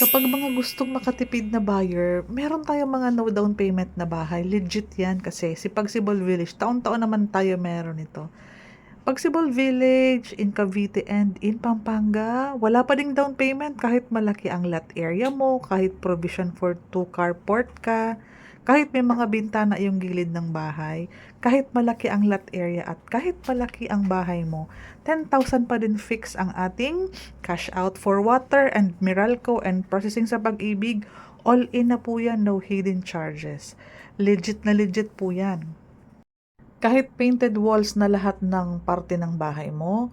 Kapag mga gustong makatipid na buyer, meron tayong mga no down payment na bahay. Legit yan kasi si Pagsibol Village, taon-taon naman tayo meron ito. Pagsibol Village, in Cavite and in Pampanga, wala pa ding down payment kahit malaki ang lot area mo, kahit provision for 2 carport ka, kahit may mga bintana yung gilid ng bahay, kahit malaki ang lot area at kahit malaki ang bahay mo, 10,000 pa din fix ang ating cash out for water and Meralco and processing sa Pag-ibig. All in na po yan, no hidden charges. Legit na legit po yan. Kahit painted walls na lahat ng parte ng bahay mo,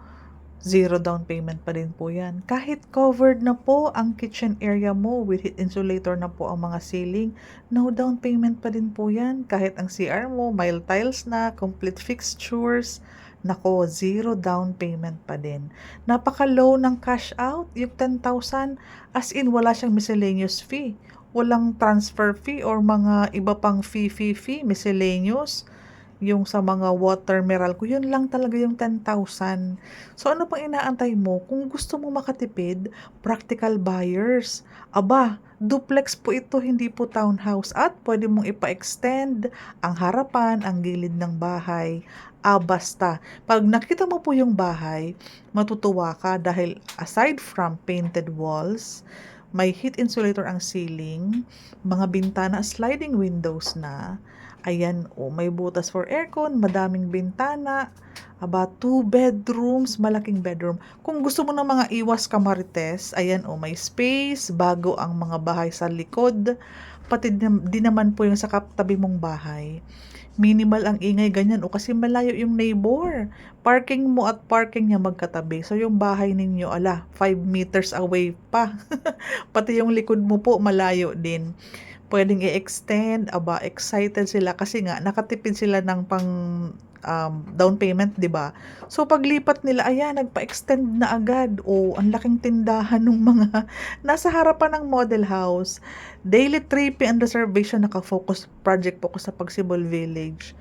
zero down payment pa din po yan. Kahit covered na po ang kitchen area mo with heat insulator na po ang mga ceiling, no down payment pa din po yan. Kahit ang CR mo, mild tiles na, complete fixtures, nako, zero down payment pa din. Napaka-low ng cash out, yung 10,000, as in wala siyang miscellaneous fee. Walang transfer fee or mga iba pang fee, miscellaneous yung sa mga water Meralco, yun lang talaga yung 10,000. So ano pang inaantay mo? Kung gusto mo makatipid, practical buyers. Aba, duplex po ito, hindi po townhouse. At pwede mong ipa-extend ang harapan, ang gilid ng bahay. Basta. Pag nakita mo po yung bahay, matutuwa ka dahil aside from painted walls, may heat insulator ang ceiling, mga bintana, sliding windows na. Ayan, may butas for aircon, madaming bintana, 2 bedrooms, malaking bedroom. Kung gusto mo ng mga iwas kamarites, ayan, may space, bago ang mga bahay sa likod, pati din naman po yung sa tabi mong bahay. Minimal ang ingay, ganyan, kasi malayo yung neighbor. Parking mo at parking niya magkatabi. So, yung bahay ninyo, 5 meters away pa. Pati yung likod mo po, malayo din. Pwedeng i-extend, excited sila kasi nga nakatipid sila ng pang down payment, 'di ba? So paglipat nila, ayan, nagpa-extend na agad. Ang laking tindahan ng mga nasa harapan ng model house. Daily tripping and reservation, naka-focus project po ko sa Pagsibol Village.